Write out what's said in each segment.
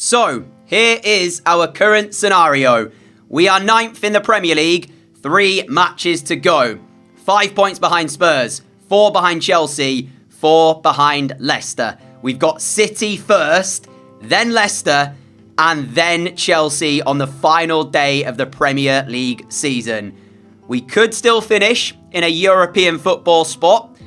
So, here is our current scenario. We are 9th in the Premier League, 3 matches to go. 5 points behind Spurs, 4 behind Chelsea, 4 behind Leicester. We've got City first, then Leicester, and then Chelsea on the final day of the Premier League season. We could still finish in a European football spot,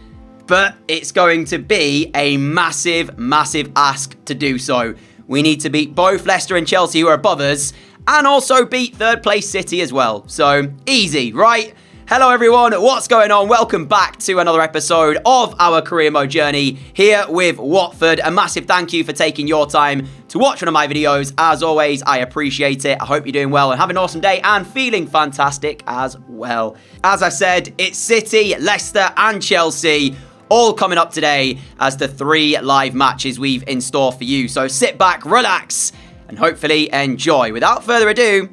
but it's going to be a massive, massive ask to do so. We need to beat both Leicester and Chelsea, who are above us, and also beat third place City as well. So, easy, right? Hello everyone, what's going on? Welcome back to another episode of our career mode journey here with Watford. A massive thank you for taking your time to watch one of my videos. As always, I appreciate it. I hope you're doing well and have an awesome day and feeling fantastic as well. As I said, it's City, Leicester and Chelsea all coming up today as the 3 live matches we've in store for you. So sit back, relax and hopefully enjoy. Without further ado,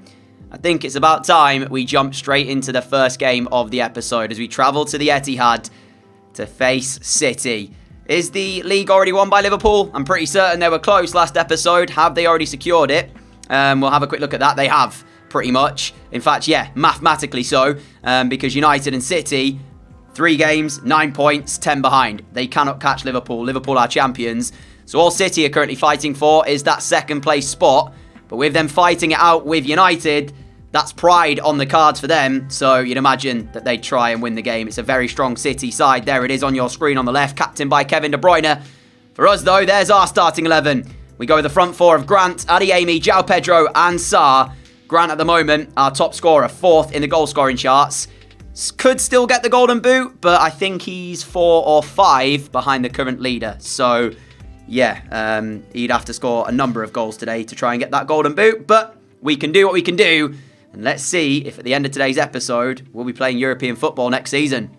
I think it's about time we jump straight into the first game of the episode as we travel to the Etihad to face City. Is the league already won by Liverpool? I'm pretty certain they were close last episode. Have they already secured it? We'll have a quick look at that. They have, pretty much. In fact, yeah, mathematically so, because United and City, 3 games, 9 points, 10 behind. They cannot catch Liverpool. Liverpool are champions. So all City are currently fighting for is that second place spot. But with them fighting it out with United, that's pride on the cards for them. So you'd imagine that they'd try and win the game. It's a very strong City side. There it is on your screen on the left, captained by Kevin De Bruyne. For us, though, there's our starting 11. We go with the front 4 of Grant, Adeyemi, João Pedro and Sarr. Grant, at the moment, our top scorer, 4th in the goal-scoring charts. Could still get the golden boot, but I think he's 4 or 5 behind the current leader. So, yeah, he'd have to score a number of goals today to try and get that golden boot. But we can do what we can do. And let's see if at the end of today's episode, we'll be playing European football next season.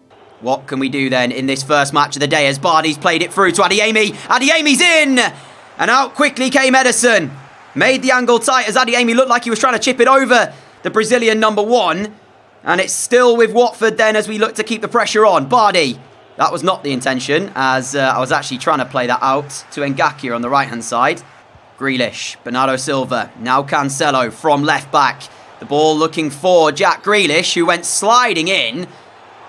What can we do then in this first match of the day as Bardi's played it through to Adeyemi. Adeyemi's in! And out quickly came Ederson. Made the angle tight as Adeyemi looked like he was trying to chip it over the Brazilian number 1. And it's still with Watford then as we look to keep the pressure on. Bardi. That was not the intention, as I was actually trying to play that out to Ngakia on the right-hand side. Grealish, Bernardo Silva, now Cancelo from left back. The ball looking for Jack Grealish, who went sliding in.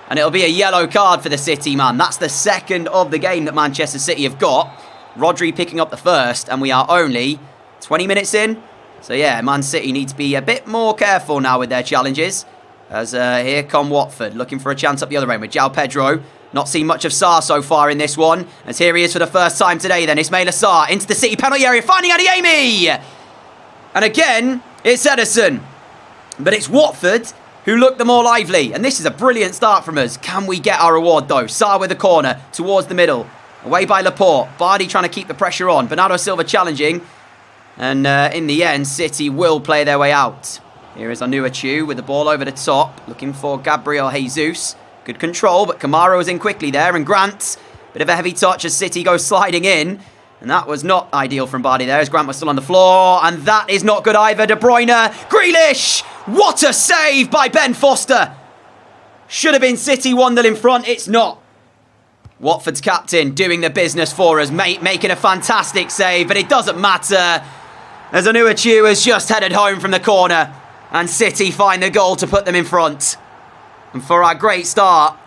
And it'll be a yellow card for the City man. That's the second of the game that Manchester City have got. Rodri picking up the first, and we are only 20 minutes in. So yeah, Man City need to be a bit more careful now with their challenges. As here come Watford, looking for a chance up the other end with João Pedro. Not seen much of Sarr so far in this one. As here he is for the first time today then. Ismaila Sarr into the City penalty area, finding Adeyemi! And again, it's Ederson. But it's Watford who look the more lively. And this is a brilliant start from us. Can we get our reward though? Sarr with the corner towards the middle. Away by Laporte. Bardi trying to keep the pressure on. Bernardo Silva challenging. And in the end, City will play their way out. Here is Onuachu with the ball over the top. Looking for Gabriel Jesus. Good control, but Kamara was in quickly there. And Grant, bit of a heavy touch as City goes sliding in. And that was not ideal from Bardi there as Grant was still on the floor. And that is not good either. De Bruyne, Grealish! What a save by Ben Foster! Should have been City 1-0 in front. It's not. Watford's captain doing the business for us, making a fantastic save. But it doesn't matter as Onuachu has just headed home from the corner. And City find the goal to put them in front. And for our great start,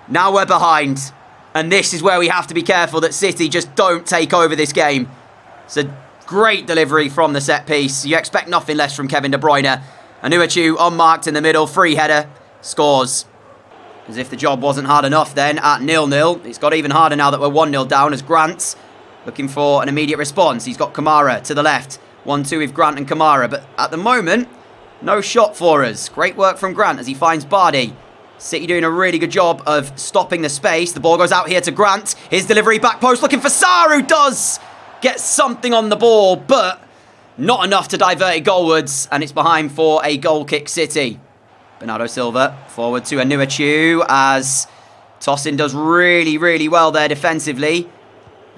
now we're behind. And this is where we have to be careful that City just don't take over this game. It's a great delivery from the set piece. You expect nothing less from Kevin De Bruyne. Onuachu unmarked in the middle, free header, scores. As if the job wasn't hard enough then at 0-0. It's got even harder now that we're 1-0 down as Grant looking for an immediate response. He's got Kamara to the left. 1-2 with Grant and Kamara. But at the moment, no shot for us. Great work from Grant as he finds Bardi. City doing a really good job of stopping the space. The ball goes out here to Grant. His delivery back post looking for Sarr, who does get something on the ball, but not enough to divert it goalwards. And it's behind for a goal kick City. Bernardo Silva forward to Onuachu as Tosin does really, really well there defensively.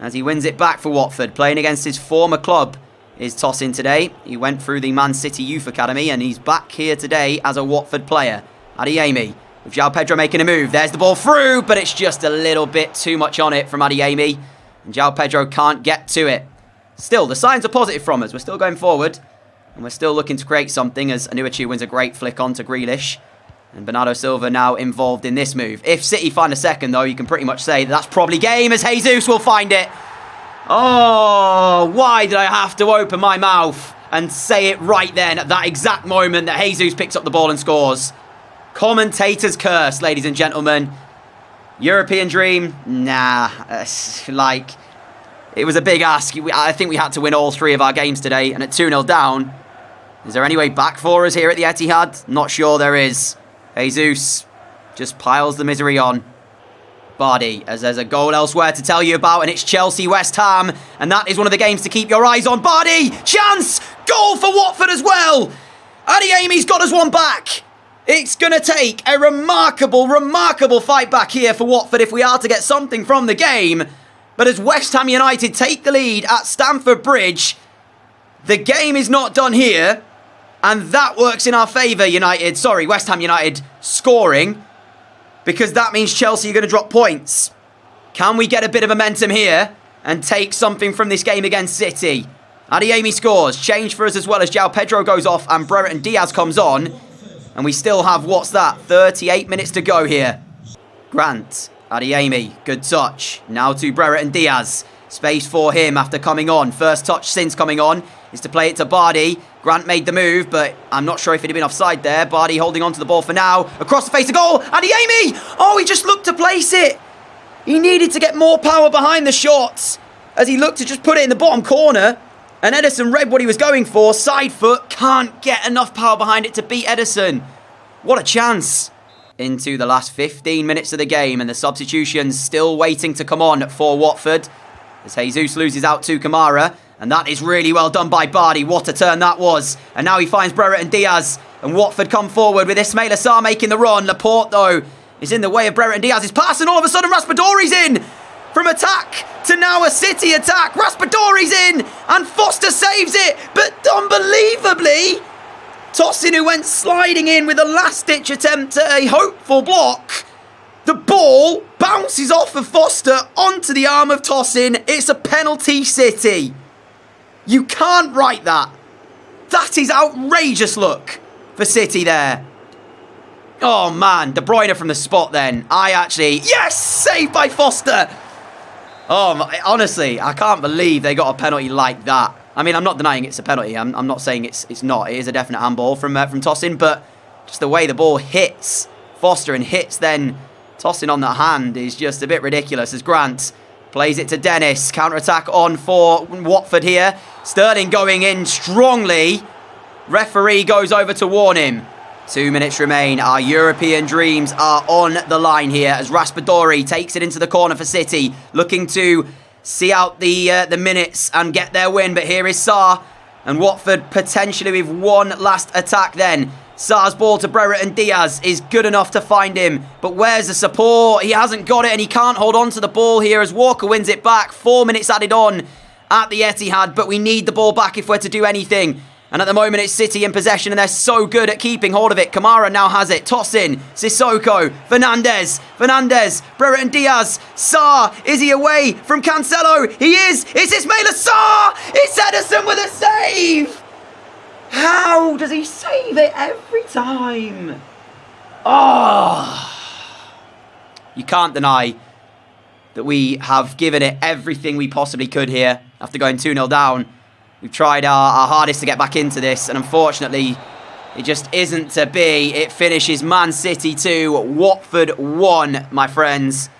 As he wins it back for Watford. Playing against his former club is Tosin today. He went through the Man City Youth Academy and he's back here today as a Watford player. Adeyemi with João Pedro making a move. There's the ball through, but it's just a little bit too much on it from Adeyemi. And João Pedro can't get to it. still, the signs are positive from us. We're still going forward. And we're still looking to create something as Anuachu wins a great flick on to Grealish. And Bernardo Silva now involved in this move. If City find a second, though, you can pretty much say that's probably game as Jesus will find it. Oh, why did I have to open my mouth and say it right then at that exact moment that Jesus picks up the ball and scores? Commentator's curse, ladies and gentlemen. European dream? Nah. Like, it was a big ask. I think we had to win all 3 of our games today. And at 2-0 down, is there any way back for us here at the Etihad? Not sure there is. Jesus just piles the misery on. Vardy, as there's a goal elsewhere to tell you about, and it's Chelsea-West Ham, and that is one of the games to keep your eyes on. Vardy, chance, goal for Watford as well. Adeyemi's got us one back. It's going to take a remarkable, remarkable fight back here for Watford if we are to get something from the game. But as West Ham United take the lead at Stamford Bridge, the game is not done here. And that works in our favour, West Ham United scoring. Because that means Chelsea are going to drop points. Can we get a bit of momentum here and take something from this game against City? Adeyemi scores. Change for us as well as João Pedro goes off and Brereton Diaz comes on. And we still have, 38 minutes to go here. Grant, Adeyemi, good touch. Now to Brereton Diaz. Space for him after coming on. First touch since coming on is to play it to Bardi. Grant made the move, but I'm not sure if he'd have been offside there. Bardi holding on to the ball for now. Across the face of goal. Adeyemi! Oh, he just looked to place it. He needed to get more power behind the shots as he looked to just put it in the bottom corner. And Ederson read what he was going for. Side foot. Can't get enough power behind it to beat Ederson. What a chance. Into the last 15 minutes of the game, and the substitutions still waiting to come on for Watford. As Jesus loses out to Kamara. And that is really well done by Bardi. What a turn that was. And now he finds Brereton Diaz. And Watford come forward with Ismail Assar making the run. Laporte, though, is in the way of Brereton Diaz's pass. And all of a sudden, Raspadori's in. From attack to now a City attack. Raspadori's in. And Foster saves it. But unbelievably, Tosin, who went sliding in with a last-ditch attempt at a hopeful block. The ball bounces off of Foster onto the arm of Tosin. It's a penalty, City. You can't write that. That is outrageous look for City there. Oh, man. De Bruyne from the spot then. Yes! Saved by Foster. Oh, honestly, I can't believe they got a penalty like that. I mean, I'm not denying it's a penalty. I'm not saying it's not. It is a definite handball from Tosin. But just the way the ball hits Foster and hits then Tosin on the hand is just a bit ridiculous as Grant plays it to Dennis. Counter-attack on for Watford here. Sterling going in strongly. Referee goes over to warn him. 2 minutes remain. Our European dreams are on the line here as Raspadori takes it into the corner for City. Looking to see out the minutes and get their win. But here is Sarr. And Watford potentially with one last attack then. Sarr's ball to Brereton Diaz is good enough to find him. But where's the support? He hasn't got it and he can't hold on to the ball here as Walker wins it back. 4 minutes added on at the Etihad. But we need the ball back if we're to do anything. And at the moment it's City in possession and they're so good at keeping hold of it. Kamara now has it. Tosin, Sissoko, Fernandez, Brereton Diaz, Sarr. Is he away from Cancelo? He is. It's Ismail Assar. It's Ederson with a save. How does he save it every time? Oh. You can't deny that we have given it everything we possibly could here after going 2-0 down. We've tried our hardest to get back into this, and unfortunately, it just isn't to be. It finishes Man City 2, Watford 1, my friends.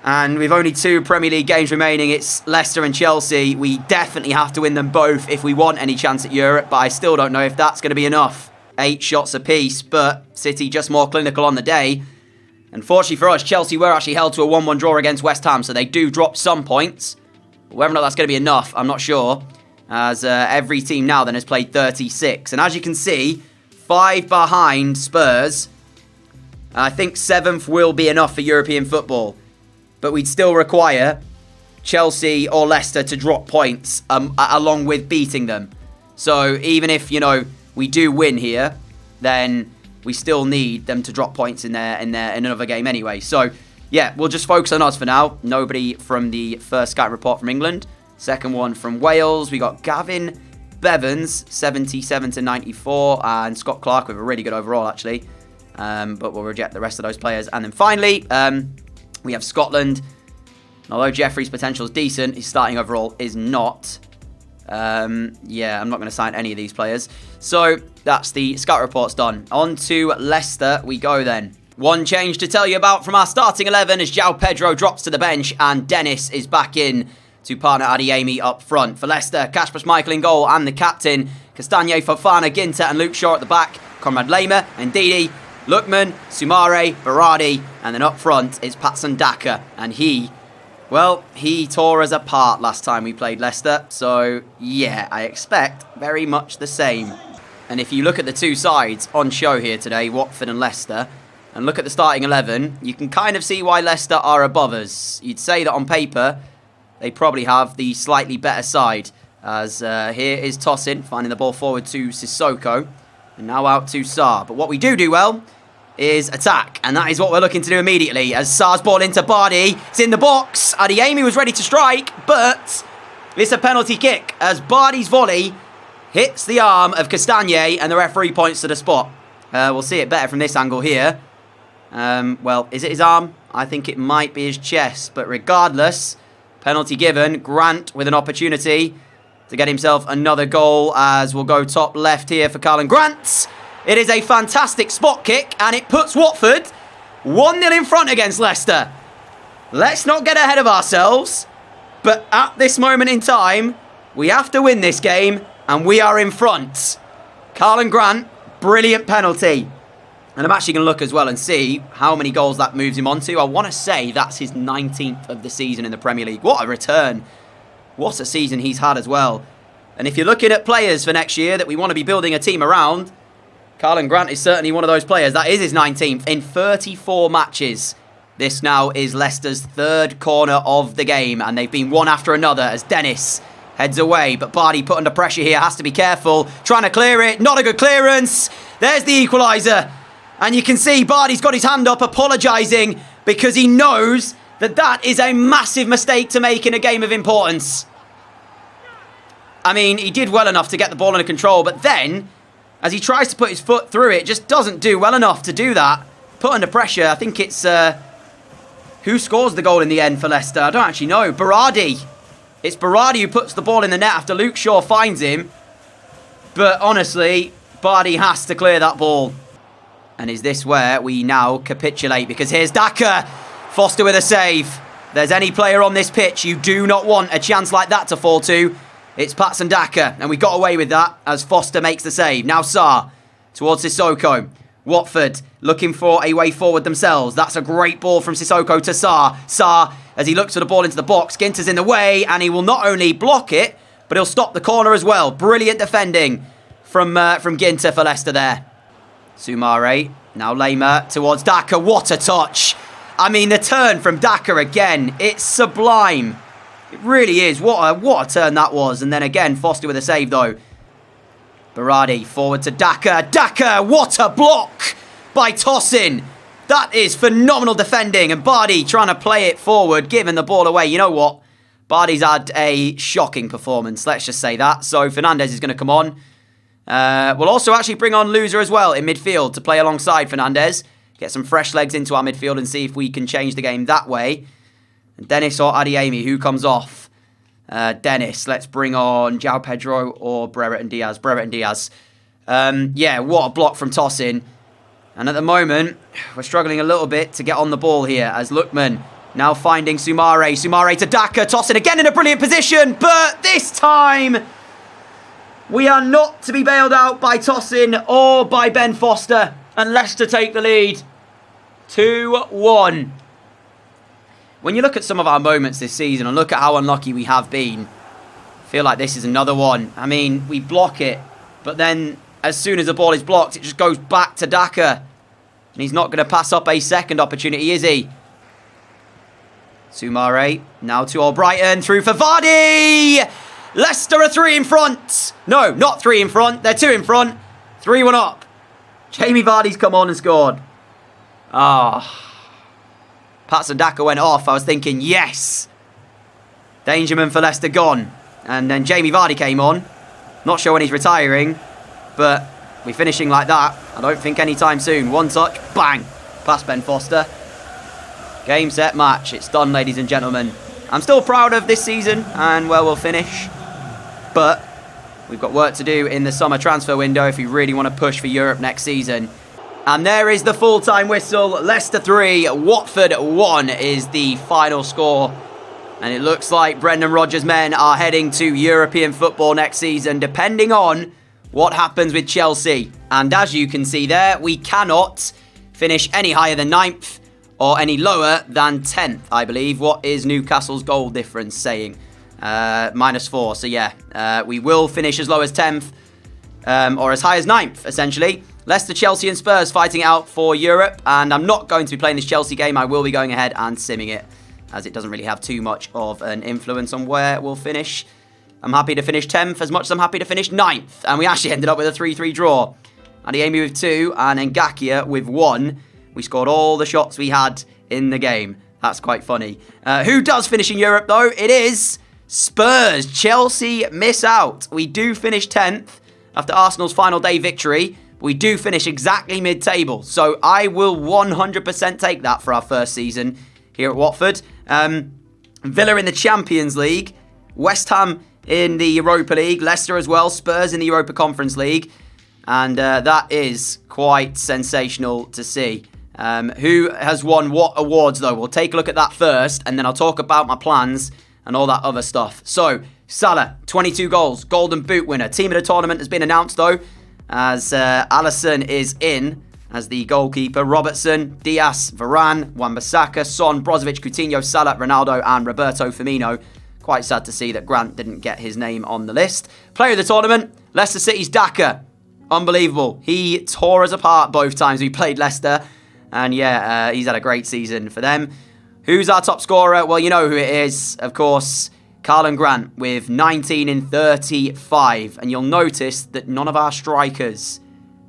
And with only 2 Premier League games remaining, it's Leicester and Chelsea. We definitely have to win them both if we want any chance at Europe, but I still don't know if that's going to be enough. 8 shots apiece, but City just more clinical on the day. Unfortunately for us, Chelsea were actually held to a 1-1 draw against West Ham, so they do drop some points. Whether or not that's going to be enough, I'm not sure. As every team now then has played 36. And as you can see, 5 behind Spurs. I think 7th will be enough for European football. But we'd still require Chelsea or Leicester to drop points along with beating them. So even if, we do win here, then we still need them to drop points in another game anyway. So yeah, we'll just focus on us for now. Nobody from the first scouting report from England. Second one from Wales. We got Gavin Bevans, 77 to 94. And Scott Clark with a really good overall, actually. But we'll reject the rest of those players. And then finally, we have Scotland. And although Jeffrey's potential is decent, his starting overall is not. Yeah, I'm not going to sign any of these players. So that's the scout reports done. On to Leicester we go then. One change to tell you about from our starting 11 as João Pedro drops to the bench and Dennis is back in to partner Adeyemi up front. For Leicester, Kasper Schmeichel in goal and the captain. Castagne, Fofana, Ginter and Luke Shaw at the back. Conrad Lema and Ndidi, Lookman, Sumare, Berardi, and then up front it's Patson Daka. And he tore us apart last time we played Leicester. So, yeah, I expect very much the same. And if you look at the two sides on show here today, Watford and Leicester, and look at the starting 11, you can kind of see why Leicester are above us. You'd say that on paper, they probably have the slightly better side. As here is Tosin, finding the ball forward to Sissoko. And now out to Sarr. But what we do well is attack. And that is what we're looking to do immediately. As Sarr's ball into Bardi. It's in the box. Adeyemi was ready to strike. But it's a penalty kick. As Bardi's volley hits the arm of Castagne. And the referee points to the spot. We'll see it better from this angle here. Well, is it his arm? I think it might be his chest. But regardless, penalty given. Grant with an opportunity to get himself another goal. As we'll go top left here for Karlan Grant. It is a fantastic spot kick, and it puts Watford 1-0 in front against Leicester. Let's not get ahead of ourselves, but at this moment in time, we have to win this game, and we are in front. Karlan Grant, brilliant penalty. And I'm actually going to look as well and see how many goals that moves him on to. I want to say that's his 19th of the season in the Premier League. What a return. What a season he's had as well. And if you're looking at players for next year that we want to be building a team around, Karlan Grant is certainly one of those players. That is his 19th in 34 matches. This now is Leicester's third corner of the game, and they've been one after another as Dennis heads away. But Bardi put under pressure here, has to be careful. Trying to clear it, not a good clearance. There's the equaliser. And you can see Bardi's got his hand up apologising because he knows that that is a massive mistake to make in a game of importance. I mean, he did well enough to get the ball under control, but then as he tries to put his foot through it, just doesn't do well enough to do that. Put under pressure. I think it's... who scores the goal in the end for Leicester? I don't actually know. Berardi. It's Berardi who puts the ball in the net after Luke Shaw finds him. But honestly, Bardi has to clear that ball. And is this where we now capitulate? Because here's Daka. Foster with a save. If there's any player on this pitch you do not want a chance like that to fall to, it's Patson Daka, and we got away with that as Foster makes the save. Now Sarr towards Sissoko. Watford looking for a way forward themselves. That's a great ball from Sissoko to Sarr. Sarr, as he looks for the ball into the box, Ginter's in the way, and he will not only block it, but he'll stop the corner as well. Brilliant defending from Ginter for Leicester there. Sumare, now Lema towards Daka. What a touch. I mean, the turn from Daka again, it's sublime. It really is. What a turn that was. And then again, Foster with a save, though. Berardi forward to Daka. Daka, what a block by Tosin. That is phenomenal defending. And Bardi trying to play it forward, giving the ball away. You know what? Bardi's had a shocking performance. Let's just say that. So Fernandez is going to come on. We'll also actually bring on Loser as well in midfield to play alongside Fernandez. Get some fresh legs into our midfield and see if we can change the game that way. Dennis or Adeyemi, who comes off? Dennis. Let's bring on João Pedro or Brereton Diaz. Brereton Diaz. Yeah, what a block from Tosin. And at the moment, we're struggling a little bit to get on the ball here as Lookman now finding Sumare. Sumare to Daka. Tosin again in a brilliant position. But this time, we are not to be bailed out by Tosin or by Ben Foster. And Leicester take the lead. 2-1. When you look at some of our moments this season and look at how unlucky we have been, I feel like this is another one. I mean, we block it, but then as soon as the ball is blocked, it just goes back to Daka. And he's not going to pass up a second opportunity, is he? Sumare, now to Albrighton, through for Vardy! Leicester are 3 in front. No, not 3 in front. They're 2 in front. 3-1 up. Jamie Vardy's come on and scored. Ah. Patson Daka went off. I was thinking, yes. Dangerman for Leicester gone. And then Jamie Vardy came on. Not sure when he's retiring, but we're finishing like that. I don't think anytime soon. One touch, bang, past Ben Foster. Game, set, match. It's done, ladies and gentlemen. I'm still proud of this season and where we'll finish, but we've got work to do in the summer transfer window if we really want to push for Europe next season. And there is the full-time whistle. Leicester 3, Watford 1 is the final score. And it looks like Brendan Rodgers' men are heading to European football next season, depending on what happens with Chelsea. And as you can see there, we cannot finish any higher than 9th or any lower than 10th, I believe. What is Newcastle's goal difference saying? -4. So yeah, we will finish as low as 10th or as high as 9th, essentially. Leicester, Chelsea and Spurs fighting it out for Europe. And I'm not going to be playing this Chelsea game. I will be going ahead and simming it, as it doesn't really have too much of an influence on where we'll finish. I'm happy to finish 10th as much as I'm happy to finish 9th. And we actually ended up with a 3-3 draw. Adeyemi with 2 and Ngakia with 1. We scored all the shots we had in the game. That's quite funny. Who does finish in Europe, though? It is Spurs. Chelsea miss out. We do finish 10th after Arsenal's final day victory. We do finish exactly mid-table. So I will 100% take that for our first season here at Watford. Villa in the Champions League. West Ham in the Europa League. Leicester as well. Spurs in the Europa Conference League. And that is quite sensational to see. Who has won what awards, though? We'll take a look at that first, and then I'll talk about my plans and all that other stuff. So, Salah, 22 goals, Golden Boot winner. Team of the tournament has been announced, though, as Alisson is in as the goalkeeper. Robertson, Diaz, Varane, Wan-Bissaka, Son, Brozovic, Coutinho, Salah, Ronaldo, and Roberto Firmino. Quite sad to see that Grant didn't get his name on the list. Player of the tournament, Leicester City's Daka. Unbelievable. He tore us apart both times we played Leicester. And yeah, he's had a great season for them. Who's our top scorer? Well, you know who it is. Of course, Karlan Grant with 19 in 35. And you'll notice that none of our strikers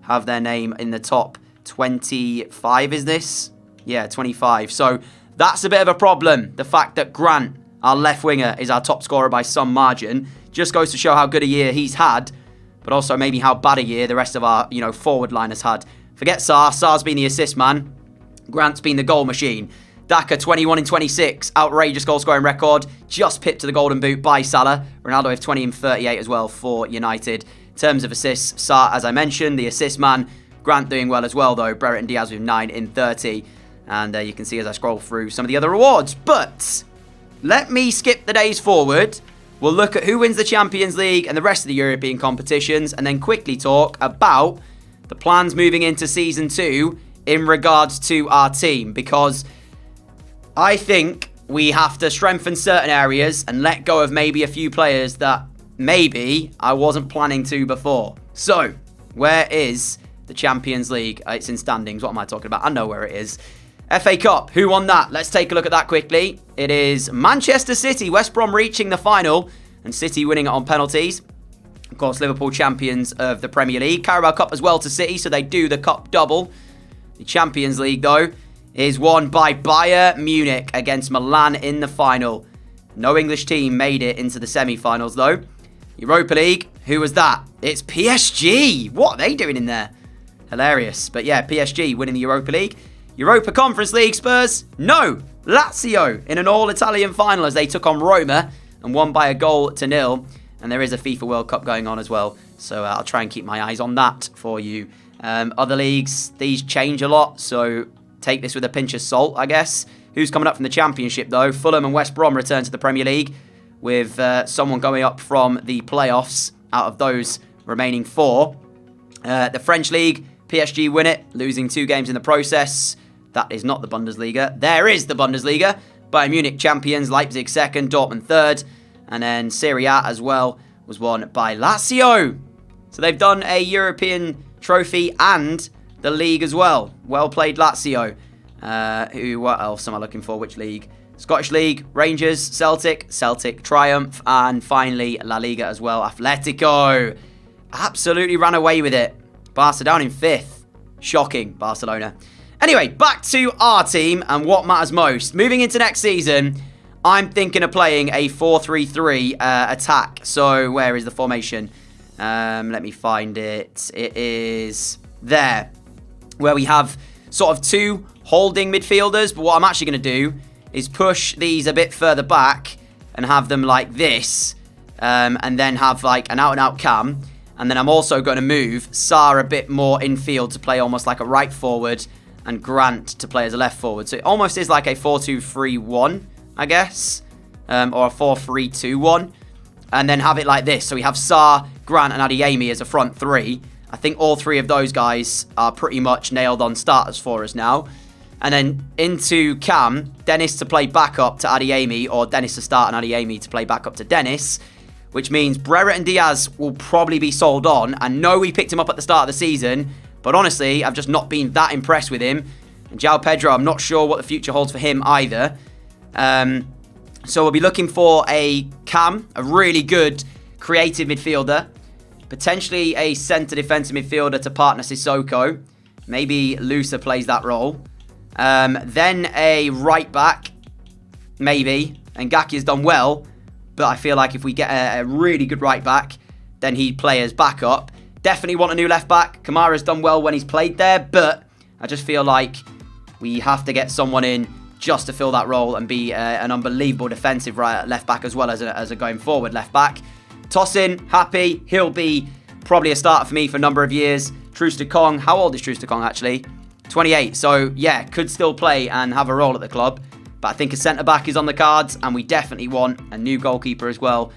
have their name in the top 25, is this? Yeah, 25. So that's a bit of a problem. The fact that Grant, our left winger, is our top scorer by some margin just goes to show how good a year he's had, but also maybe how bad a year the rest of our, forward line has had. Forget Sarr. Sarr's been the assist man. Grant's been the goal machine. Daka, 21 in 26. Outrageous goal-scoring record. Just pipped to the Golden Boot by Salah. Ronaldo with 20 in 38 as well for United. In terms of assists, Sarr, as I mentioned, the assist man. Grant doing well as well, though. Brereton Diaz with 9 in 30. And you can see as I scroll through some of the other awards. But let me skip the days forward. We'll look at who wins the Champions League and the rest of the European competitions, and then quickly talk about the plans moving into Season 2 in regards to our team, because I think we have to strengthen certain areas and let go of maybe a few players that maybe I wasn't planning to before. So, where is the Champions League? It's in standings. What am I talking about? I know where it is. FA Cup. Who won that? Let's take a look at that quickly. It is Manchester City. West Brom reaching the final and City winning it on penalties. Of course, Liverpool champions of the Premier League. Carabao Cup as well to City, so they do the cup double. The Champions League, though, is won by Bayern Munich against Milan in the final. No English team made it into the semi-finals, though. Europa League, who was that? It's PSG. What are they doing in there? Hilarious. But yeah, PSG winning the Europa League. Europa Conference League, Spurs? No. Lazio in an all-Italian final as they took on Roma and won by 1-0. And there is a FIFA World Cup going on as well. So I'll try and keep my eyes on that for you. Other leagues, these change a lot. So take this with a pinch of salt, I guess. Who's coming up from the Championship, though? Fulham and West Brom return to the Premier League with someone going up from the playoffs out of those remaining 4. The French League, PSG win it, losing 2 games in the process. That is not the Bundesliga. There is the Bundesliga. Bayern Munich champions, Leipzig second, Dortmund third. And then Serie A as well was won by Lazio. So they've done a European trophy and the league as well. Well played, Lazio. What else am I looking for? Which league? Scottish League, Rangers, Celtic triumph. And finally, La Liga as well. Atletico absolutely ran away with it. Barca down in 5th. Shocking, Barcelona. Anyway, back to our team and what matters most. Moving into next season, I'm thinking of playing a 4-3-3 attack. So where is the formation? Let me find it. It is there, where we have sort of 2 holding midfielders. But what I'm actually going to do is push these a bit further back and have them like this. And then have like an out-and-out Cam. And then I'm also going to move Sarr a bit more infield to play almost like a right forward, and Grant to play as a left forward. So it almost is like a 4-2-3-1, I guess, or a 4-3-2-1, and then have it like this. So we have Sarr, Grant, and Adeyemi as a front 3. I think all 3 of those guys are pretty much nailed on starters for us now. And then into Cam, Dennis to play backup to Adeyemi, or Dennis to start and Adeyemi to play backup to Dennis, which means Breret and Diaz will probably be sold on. I know we picked him up at the start of the season, but honestly, I've just not been that impressed with him. And João Pedro, I'm not sure what the future holds for him either. So we'll be looking for a Cam, a really good creative midfielder. Potentially a centre defensive midfielder to partner Sissoko. Maybe Lusa plays that role. Then a right back, maybe. And Gaki has done well. But I feel like if we get a really good right back, then he'd play as backup. Definitely want a new left back. Kamara's done well when he's played there, but I just feel like we have to get someone in just to fill that role and be an unbelievable defensive left back as well as a going forward left back. Tosin, happy. He'll be probably a starter for me for a number of years. Troost-Ekong, how old is Troost-Ekong actually? 28. So yeah, could still play and have a role at the club. But I think a centre-back is on the cards, and we definitely want a new goalkeeper as well.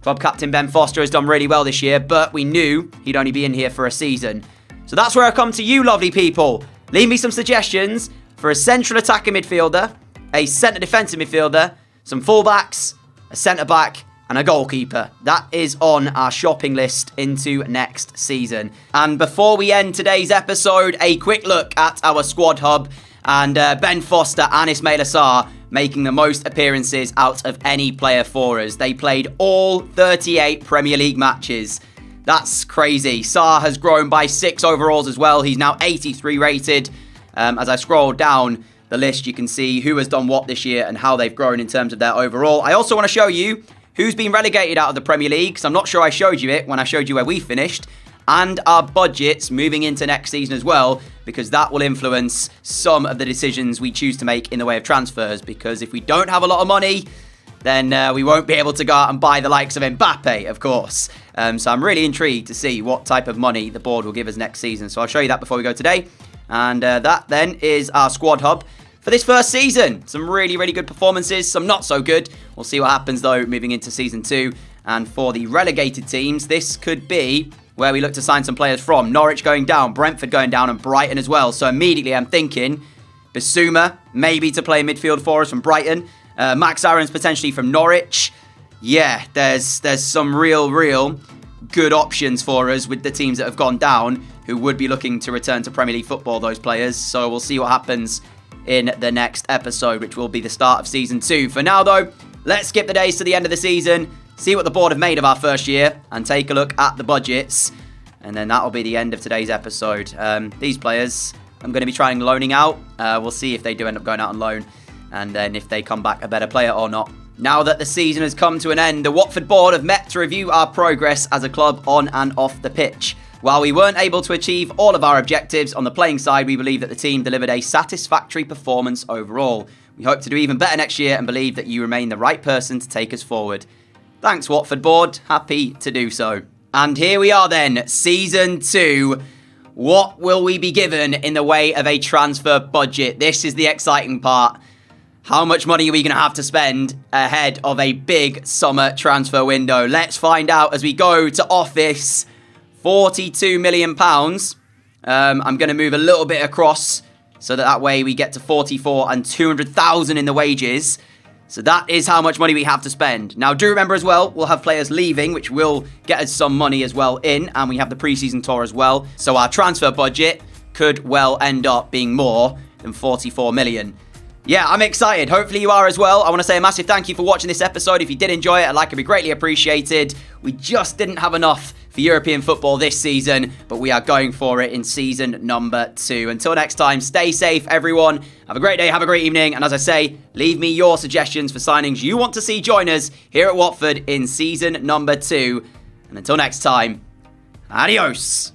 Club captain Ben Foster has done really well this year, but we knew he'd only be in here for a season. So that's where I come to you, lovely people. Leave me some suggestions for a central attacking midfielder, a centre defensive midfielder, some fullbacks, a centre-back, and a goalkeeper. That is on our shopping list into next season. And before we end today's episode, a quick look at our squad hub. And Ben Foster and Ismaila Sarr making the most appearances out of any player for us. They played all 38 Premier League matches. That's crazy. Sarr has grown by 6 overalls as well. He's now 83 rated. As I scroll down the list, you can see who has done what this year and how they've grown in terms of their overall. I also want to show you who's been relegated out of the Premier League, because I'm not sure I showed you it when I showed you where we finished. And our budgets moving into next season as well, because that will influence some of the decisions we choose to make in the way of transfers. Because if we don't have a lot of money, then we won't be able to go out and buy the likes of Mbappe, of course. So I'm really intrigued to see what type of money the board will give us next season. So I'll show you that before we go today. And that then is our squad hub for this first season. Some really, really good performances, some not so good. We'll see what happens though moving into season 2. And for the relegated teams, this could be where we look to sign some players from. Norwich going down, Brentford going down, and Brighton as well. So immediately I'm thinking Bissouma, maybe to play midfield for us from Brighton. Max Aarons potentially from Norwich. Yeah, there's some real good options for us with the teams that have gone down who would be looking to return to Premier League football, those players. So we'll see what happens in the next episode, which will be the start of season 2. For now though, let's skip the days to the end of the season, see what the board have made of our first year, and take a look at the budgets. And then that'll be the end of today's episode. These players I'm going to be trying loaning out. We'll see if they do end up going out on loan, and then if they come back a better player or not. Now that the season has come to an end, the Watford board have met to review our progress as a club on and off the pitch. While we weren't able to achieve all of our objectives on the playing side, we believe that the team delivered a satisfactory performance overall. We hope to do even better next year and believe that you remain the right person to take us forward. Thanks, Watford board. Happy to do so. And here we are then, Season 2. What will we be given in the way of a transfer budget? This is the exciting part. How much money are we going to have to spend ahead of a big summer transfer window? Let's find out as we go to office. £42 million. I'm going to move a little bit across so that way we get to 44 and 200,000 in the wages. So that is how much money we have to spend. Now, do remember as well, we'll have players leaving, which will get us some money as well in, and we have the pre-season tour as well. So our transfer budget could well end up being more than 44 million. Yeah, I'm excited. Hopefully you are as well. I want to say a massive thank you for watching this episode. If you did enjoy it, a like would be greatly appreciated. We just didn't have enough for European football this season, but we are going for it in season number 2. Until next time, stay safe, everyone. Have a great day, have a great evening, and as I say, leave me your suggestions for signings you want to see join us here at Watford in season number 2. And until next time, adios.